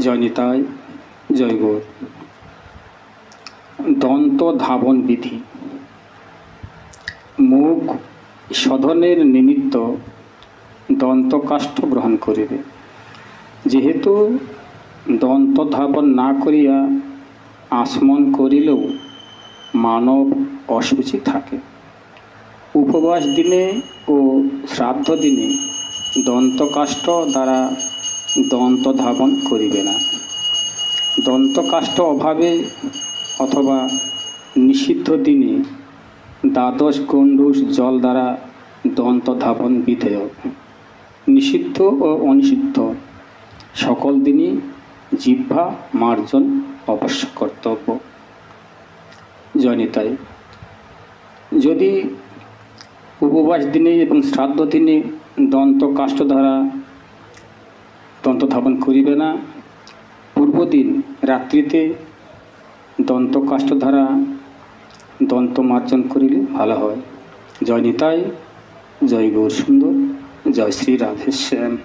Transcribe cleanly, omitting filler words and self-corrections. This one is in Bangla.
জয় নিতাই, জয় গৌর। দন্ত ধাবন বিধি। মুখ শোধনের নিমিত্ত দন্তকাষ্ঠ গ্রহণ করিবে। যেহেতু দন্ত ধাবন না করিয়া আসমন করিলেও মানব অশুচি থাকে। উপবাস দিনে ও শ্রাদ্ধ দিনে দন্তকাষ্ঠ দ্বারা দন্ত ধাবন করিবে না। দন্তকাষ্ঠ অভাবে অথবা নিষিদ্ধ দিনে দ্বাদশ গণ্ডূষ জল দ্বারা দন্ত ধাবন বিধেয়। নিষিদ্ধ ও অনিষিদ্ধ সকল দিনই জিহ্বা মার্জন অবশ্য কর্তব্য। জয় নিতাই। যদি উপবাস দিনে এবং শ্রাদ্ধ দিনে দন্তকাষ্ঠ দ্বারা দন্ত ধাবন করিবে না, পূর্বদিন রাত্রিতে দন্তকাষ্ঠ দ্বারা দন্ত মার্জন করিলে ভালো হয়। জয় নিতাই, জয় গৌর সুন্দর, জয় শ্রী রাধেশ্যাম।